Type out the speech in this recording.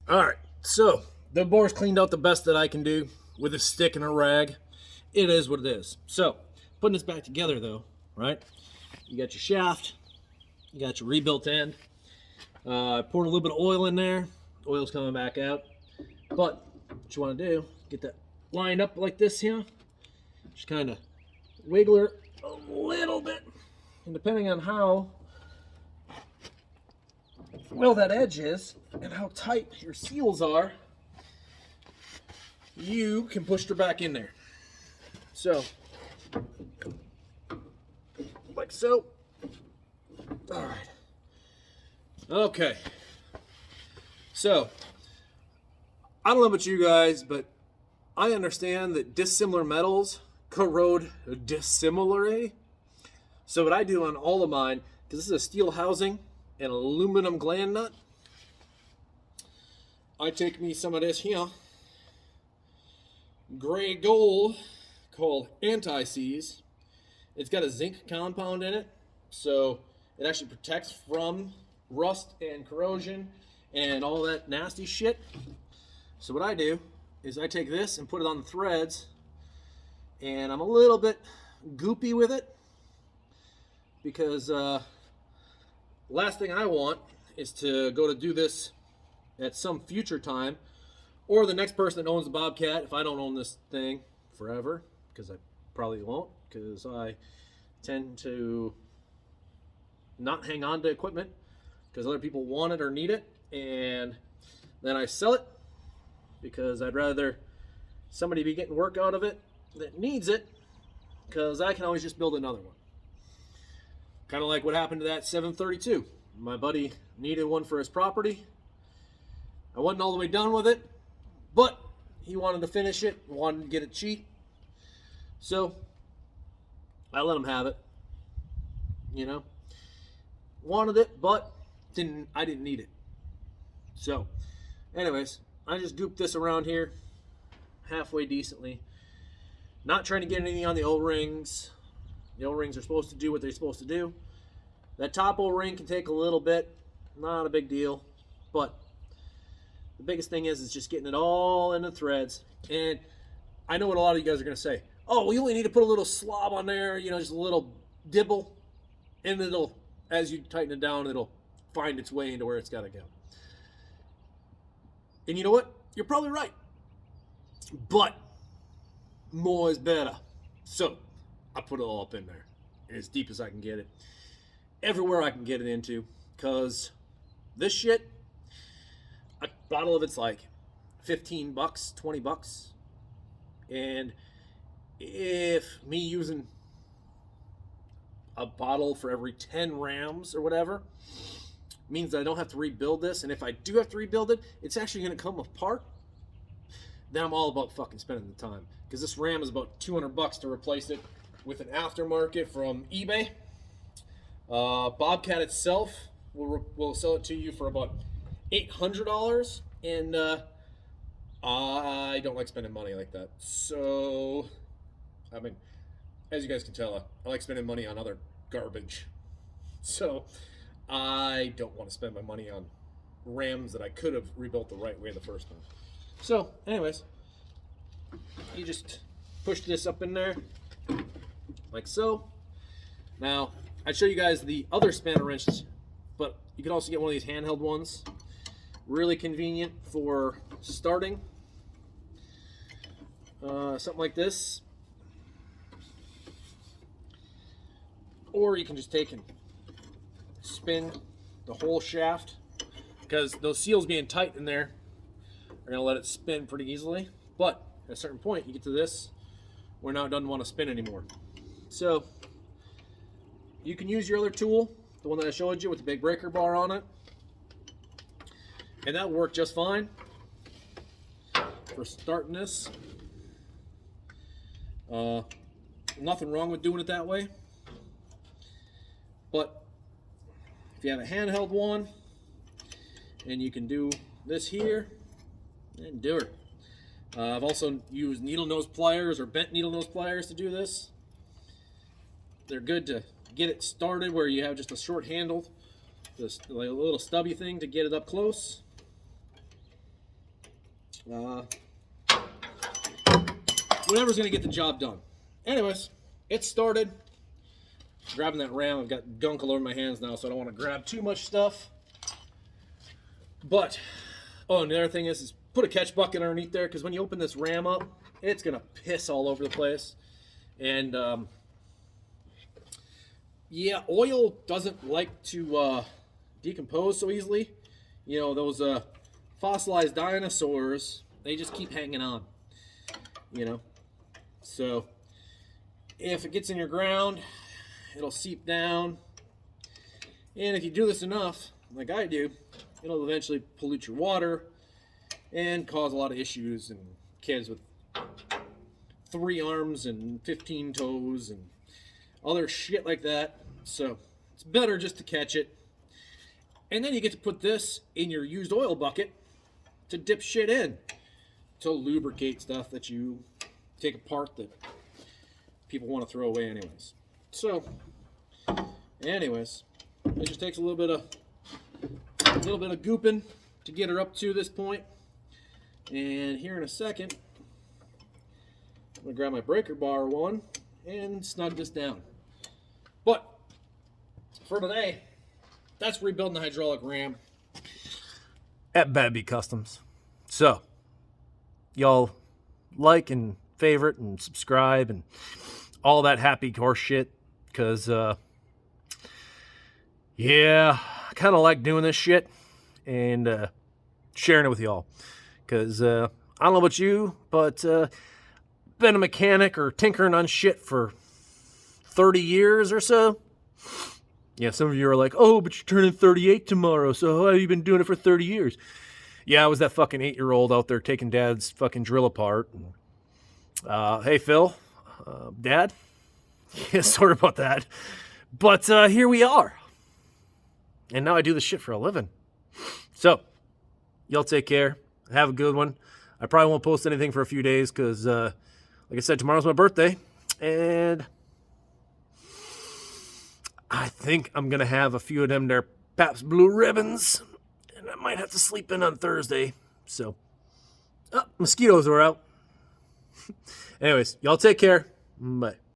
Alright, so the bore's cleaned out the best that I can do with a stick and a rag. It is what it is. So, putting this back together though, right? You got your shaft, you got your rebuilt end. Poured a little bit of oil in there. Oil's coming back out. But what you want to do, get that lined up like this here. Just kind of wiggle her a little bit. And depending on how well that edge is and how tight your seals are, you can push her back in there. So, like so. All right. Okay. So, I don't know about you guys, but I understand that dissimilar metals corrode dissimilarly. So what I do on all of mine, because this is a steel housing and aluminum gland nut, I take me some of this here, gray gold, called anti-seize. It's got a zinc compound in it, so it actually protects from rust and corrosion and all that nasty shit. So what I do is I take this and put it on the threads, and I'm a little bit goopy with it because last thing I want is to go to do this at some future time, or the next person that owns the Bobcat, if I don't own this thing forever, because I probably won't, because I tend to not hang on to equipment because other people want it or need it, and then I sell it because I'd rather somebody be getting work out of it that needs it, because I can always just build another one. Kind of like what happened to that 732. My buddy needed one for his property. I wasn't all the way done with it, but he wanted to finish it, wanted to get it cheap. So I let him have it. You know, wanted it, but I didn't need it. So, anyways, I just gooped this around here halfway decently. Not trying to get anything on the O-rings. The O-rings are supposed to do what they're supposed to do. That top O-ring can take a little bit. Not a big deal. But the biggest thing is just getting it all in the threads. And I know what a lot of you guys are going to say. Oh, well, you only need to put a little slob on there, you know, just a little dibble. And it'll, as you tighten it down, it'll find its way into where it's got to go. And you know what? You're probably right. But more is better. So I put it all up in there, as deep as I can get it, everywhere I can get it into, because this shit, a bottle of it's like $15, $20, and if me using a bottle for every 10 rams or whatever means that I don't have to rebuild this, and if I do have to rebuild it, it's actually going to come apart, then I'm all about fucking spending the time, because this ram is about $200 to replace it with an aftermarket from eBay. Bobcat itself will sell it to you for about $800, and I don't like spending money like that. So, I mean, as you guys can tell, I like spending money on other garbage. So, I don't want to spend my money on rams that I could have rebuilt the right way the first time. So, anyways, you just push this up in there, like so. Now, I'd show you guys the other spanner wrenches, but you can also get one of these handheld ones. Really convenient for starting. Something like this. Or you can just take and spin the whole shaft, because those seals being tight in there are going to let it spin pretty easily. But at a certain point, you get to this where now it doesn't want to spin anymore. So you can use your other tool, the one that I showed you with the big breaker bar on it, and that worked just fine for starting this. Nothing wrong with doing it that way. But if you have a handheld one and you can do this here, then do it. I've also used needle nose pliers or bent needle nose pliers to do this. They're good to get it started where you have just a short handle, just like a little stubby thing to get it up close. Whatever's going to get the job done. Anyways, it started. Grabbing that ram, I've got gunk all over my hands now, so I don't want to grab too much stuff. But, oh, and the other thing is put a catch bucket underneath there, because when you open this ram up, it's going to piss all over the place. And, yeah, oil doesn't like to decompose so easily. You know, those fossilized dinosaurs, they just keep hanging on, you know. So, if it gets in your ground, it'll seep down. And if you do this enough, like I do, it'll eventually pollute your water and cause a lot of issues. And kids with 3 arms and 15 toes and other shit like that. So it's better just to catch it. And then you get to put this in your used oil bucket to dip shit in, to lubricate stuff that you take apart that people want to throw away anyways. So, anyways, it just takes a little bit of gooping to get her up to this point. And here in a second, I'm gonna grab my breaker bar one and snug this down. But for today, that's rebuilding the hydraulic ram at Babby Customs. So, y'all like and favorite and subscribe and all that happy horse shit, because yeah, I kind of like doing this shit and sharing it with y'all, because I don't know about you, but been a mechanic or tinkering on shit for 30 years or so. Yeah, some of you are like, oh, but you're turning 38 tomorrow, so how have you been doing it for 30 years? Yeah, I was that fucking 8-year-old out there taking Dad's fucking drill apart. Hey, Phil, Dad? Yeah, sorry about that. But here we are. And now I do this shit for a living. So, y'all take care. Have a good one. I probably won't post anything for a few days because, like I said, tomorrow's my birthday. And I think I'm going to have a few of them there Pabst Blue Ribbons. And I might have to sleep in on Thursday. So, mosquitoes are out. Anyways, y'all take care. Bye.